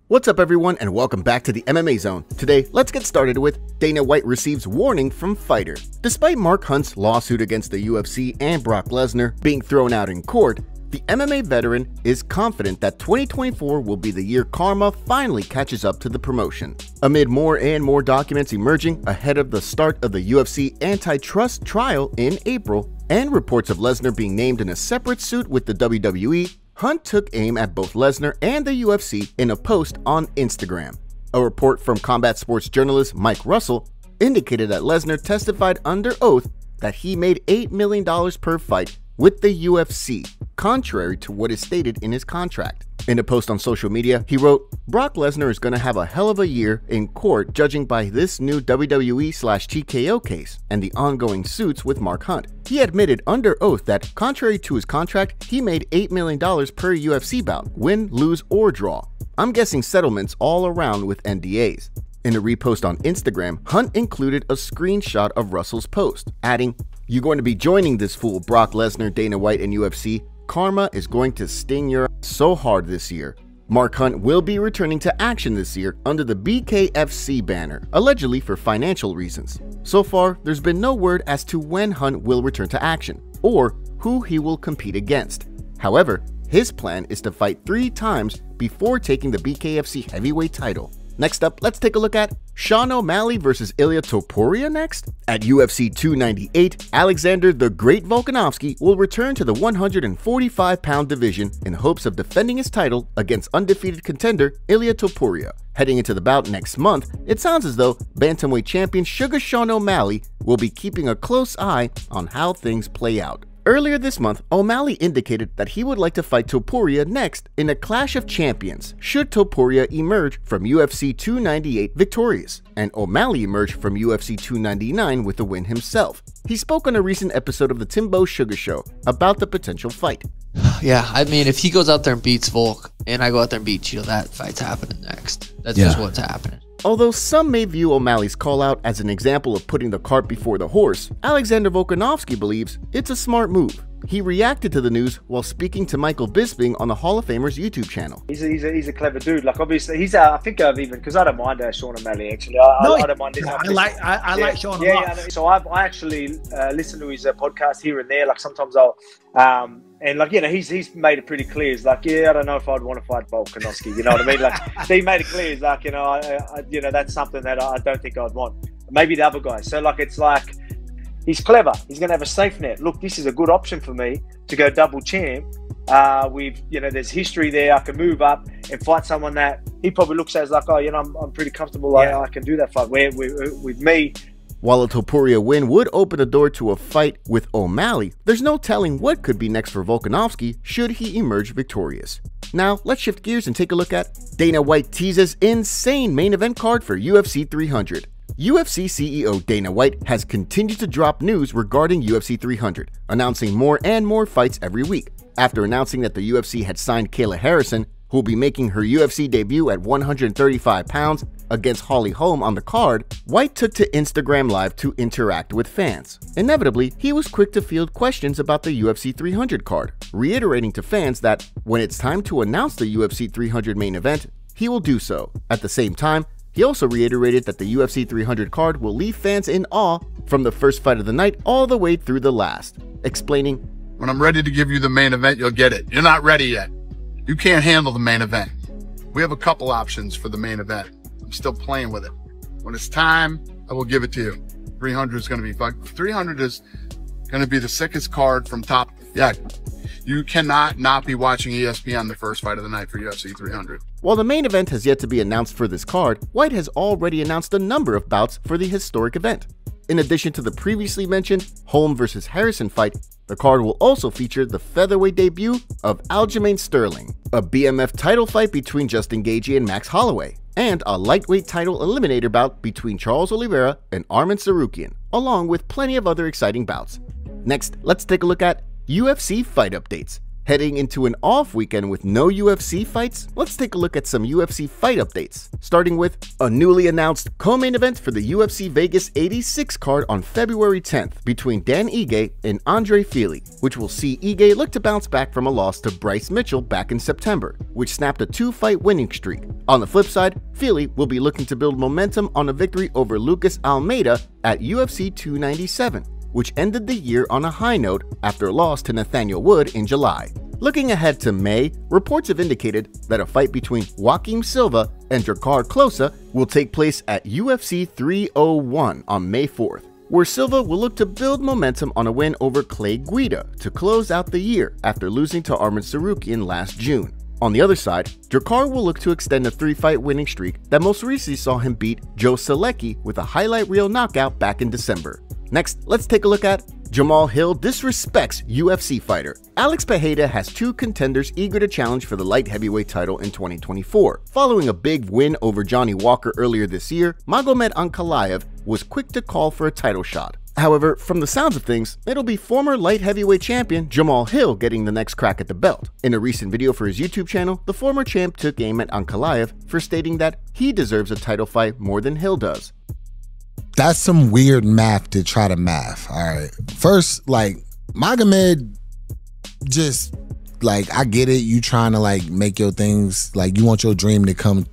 What's up everyone and welcome back to the MMA Zone. Today, let's get started with Dana White receives warning from fighter. Despite Mark Hunt's lawsuit against the UFC and Brock Lesnar being thrown out in court, the MMA veteran is confident that 2024 will be the year karma finally catches up to the promotion. Amid more and more documents emerging ahead of the start of the UFC antitrust trial in April, and reports of Lesnar being named in a separate suit with the WWE, Hunt took aim at both Lesnar and the UFC in a post on Instagram. A report from combat sports journalist Mike Russell indicated that Lesnar testified under oath that he made $8 million per fight with the UFC, contrary to what is stated in his contract. In a post on social media, he wrote, "Brock Lesnar is going to have a hell of a year in court judging by this new WWE/TKO case and the ongoing suits with Mark Hunt." He admitted under oath that, contrary to his contract, he made $8 million per UFC bout, win, lose, or draw. I'm guessing settlements all around with NDAs. In a repost on Instagram, Hunt included a screenshot of Russell's post, adding, "You're going to be joining this fool Brock Lesnar, Dana White, and UFC. Karma is going to sting your ass so hard this year." Mark Hunt will be returning to action this year under the BKFC banner, allegedly for financial reasons. So far, there's been no word as to when Hunt will return to action, or who he will compete against. However, his plan is to fight 3 times before taking the BKFC heavyweight title. Next up, let's take a look at Sean O'Malley versus Ilia Topuria next. At UFC 298, Alexander the Great Volkanovski will return to the 145-pound division in hopes of defending his title against undefeated contender Ilia Topuria. Heading into the bout next month, it sounds as though bantamweight champion Sugar Sean O'Malley will be keeping a close eye on how things play out. Earlier this month, O'Malley indicated that he would like to fight Topuria next in a clash of champions should Topuria emerge from UFC 298 victorious, and O'Malley emerged from UFC 299 with a win himself. He spoke on a recent episode of the Timbo Sugar Show about the potential fight. Yeah, I mean, if he goes out there and beats Volk, and I go out there and beat Cheeto, that fight's happening next. That's just what's happening. Although some may view O'Malley's call-out as an example of putting the cart before the horse, Alexander Volkanovski believes it's a smart move. He reacted to the news while speaking to Michael Bisping on the Hall of Famer's YouTube channel. He's a clever dude. Like, obviously, he's I think I've even, because I don't mind Sean O'Malley, actually. I don't mind this. I like Sean a lot. Yeah, so I actually listen to his podcast here and there. Like, sometimes I'll and like, you know, he's made it pretty clear. He's like, yeah, I don't know if I'd want to fight Volkanovski. You know what I mean? Like, he made it clear. He's like, you know, you know, that's something that I don't think I'd want. Maybe the other guy. So like, it's like, he's clever. He's going to have a safe net. Look, this is a good option for me to go double champ. We've, you know, there's history there. I can move up and fight someone that he probably looks at as like, oh, you know, I'm pretty comfortable. I can do that fight. Where with me. While a Topuria win would open the door to a fight with O'Malley, there's no telling what could be next for Volkanovski should he emerge victorious. Now, let's shift gears and take a look at Dana White teases insane main event card for UFC 300. UFC CEO Dana White has continued to drop news regarding UFC 300, announcing more and more fights every week. After announcing that the UFC had signed Kayla Harrison, who will be making her UFC debut at 135 pounds against Holly Holm on the card, White took to Instagram Live to interact with fans. Inevitably, he was quick to field questions about the UFC 300 card, reiterating to fans that when it's time to announce the UFC 300 main event, he will do so. At the same time, he also reiterated that the UFC 300 card will leave fans in awe from the first fight of the night all the way through the last, explaining, "When I'm ready to give you the main event, you'll get it. You're not ready yet. You can't handle the main event. We have a couple options for the main event. I'm still playing with it. When it's time, I will give it to you. 300 is going to be fun. 300 is going to be the sickest card from top. Yeah, you cannot not be watching ESPN the first fight of the night for UFC 300. While the main event has yet to be announced for this card, White has already announced a number of bouts for the historic event. In addition to the previously mentioned Holm vs. Harrison fight, the card will also feature the featherweight debut of Aljamain Sterling, a BMF title fight between Justin Gaethje and Max Holloway, and a lightweight title eliminator bout between Charles Oliveira and Arman Tsarukyan, along with plenty of other exciting bouts. Next, let's take a look at UFC fight updates. Heading into an off weekend with no UFC fights, let's take a look at some UFC fight updates, starting with a newly announced co-main event for the UFC Vegas 86 card on February 10th between Dan Ige and Andre Fili, which will see Ige look to bounce back from a loss to Bryce Mitchell back in September, which snapped a 2-fight winning streak. On the flip side, Fili will be looking to build momentum on a victory over Lucas Almeida at UFC 297, which ended the year on a high note after a loss to Nathaniel Wood in July. Looking ahead to May, reports have indicated that a fight between Joaquim Silva and Drakkar Klose will take place at UFC 301 on May 4th, where Silva will look to build momentum on a win over Clay Guida to close out the year after losing to Arman Tsarukyan last June. On the other side, Drakkar will look to extend a 3-fight winning streak that most recently saw him beat Joe Solecki with a highlight reel knockout back in December. Next, let's take a look at Jamal Hill disrespects UFC fighter. Alex Pereira has 2 contenders eager to challenge for the light heavyweight title in 2024. Following a big win over Johnny Walker earlier this year, Magomed Ankalaev was quick to call for a title shot. However, from the sounds of things, it'll be former light heavyweight champion Jamal Hill getting the next crack at the belt. In a recent video for his YouTube channel, the former champ took aim at Ankalaev for stating that he deserves a title fight more than Hill does. That's some weird math to try to math. All right. First, like, Magomed, just, like, I get it. You trying to, like, make your things, like, you want your dream to come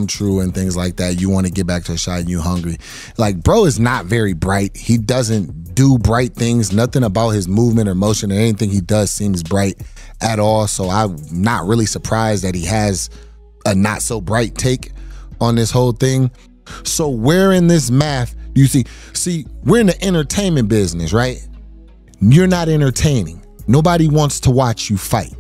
true and things like that. You want to get back to a shot and you hungry. Like, bro is not very bright. He doesn't do bright things. Nothing about his movement or motion or anything he does seems bright at all. So I'm not really surprised that he has a not so bright take on this whole thing. So where in this math do you see, we're in the entertainment business, right? You're not entertaining. Nobody wants to watch you fight.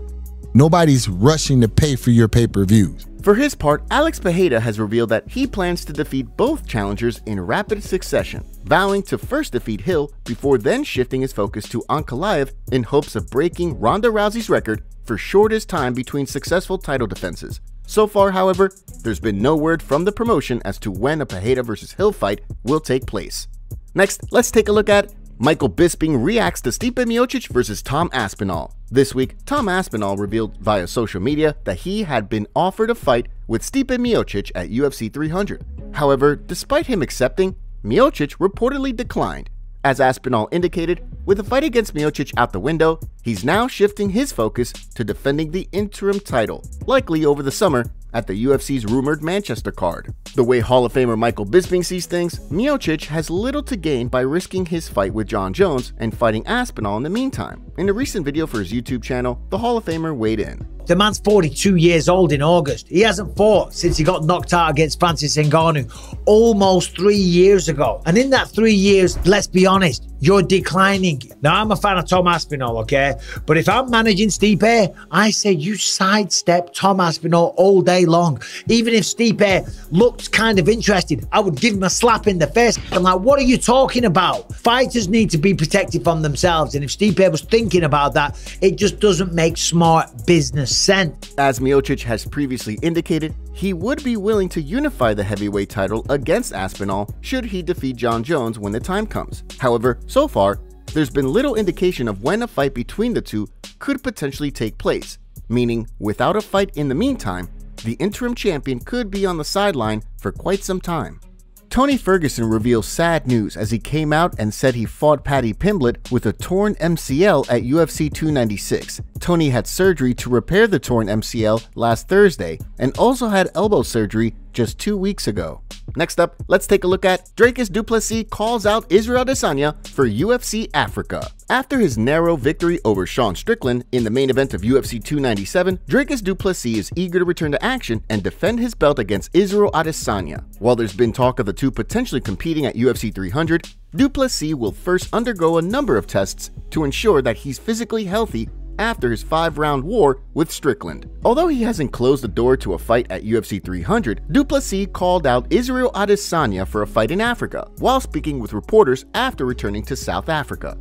Nobody's rushing to pay for your pay-per-views. For his part, Alex Pereira has revealed that he plans to defeat both challengers in rapid succession, vowing to first defeat Hill before then shifting his focus to Ankalaev in hopes of breaking Ronda Rousey's record for shortest time between successful title defenses. So far, however, there's been no word from the promotion as to when a Pereira vs. Hill fight will take place. Next, let's take a look at Michael Bisping reacts to Stipe Miocic vs. Tom Aspinall. This week, Tom Aspinall revealed via social media that he had been offered a fight with Stipe Miocic at UFC 300. However, despite him accepting, Miocic reportedly declined. As Aspinall indicated, with the fight against Miocic out the window, he's now shifting his focus to defending the interim title, likely over the summer at the UFC's rumored Manchester card. The way Hall of Famer Michael Bisping sees things, Miocic has little to gain by risking his fight with Jon Jones and fighting Aspinall in the meantime. In a recent video for his YouTube channel, the Hall of Famer weighed in. The man's 42 years old in August. He hasn't fought since he got knocked out against Francis Ngannou almost 3 years ago. And in that 3 years, let's be honest, you're declining. Now, I'm a fan of Tom Aspinall, okay? But if I'm managing Stipe, I say you sidestep Tom Aspinall all day long. Even if Stipe looked kind of interested, I would give him a slap in the face. I'm like, what are you talking about? Fighters need to be protected from themselves. And if Stipe was thinking about that, it just doesn't make smart business sense. As Miocic has previously indicated, he would be willing to unify the heavyweight title against Aspinall should he defeat Jon Jones when the time comes. However, so far, there's been little indication of when a fight between the two could potentially take place, meaning without a fight in the meantime, the interim champion could be on the sideline for quite some time. Tony Ferguson reveals sad news as he came out and said he fought Paddy Pimblett with a torn MCL at UFC 296. Tony had surgery to repair the torn MCL last Thursday and also had elbow surgery just 2 weeks ago. Next up, let's take a look at Dricus Du Plessis calls out Israel Adesanya for UFC Africa. After his narrow victory over Sean Strickland in the main event of UFC 297, Dricus Du Plessis is eager to return to action and defend his belt against Israel Adesanya. While there's been talk of the two potentially competing at UFC 300, Du Plessis will first undergo a number of tests to ensure that he's physically healthy after his 5-round war with Strickland. Although he hasn't closed the door to a fight at UFC 300, Du Plessis called out Israel Adesanya for a fight in Africa while speaking with reporters after returning to South Africa.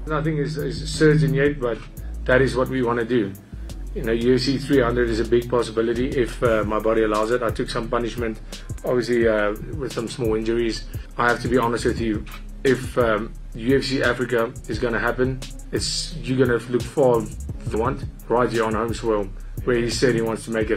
Nothing is certain yet, but that is what we want to do. You know, UFC 300 is a big possibility if my body allows it. I took some punishment, obviously with some small injuries. I have to be honest with you, if UFC Africa is going to happen, you're going to look want right here on home soil, where he said he wants to make it happen.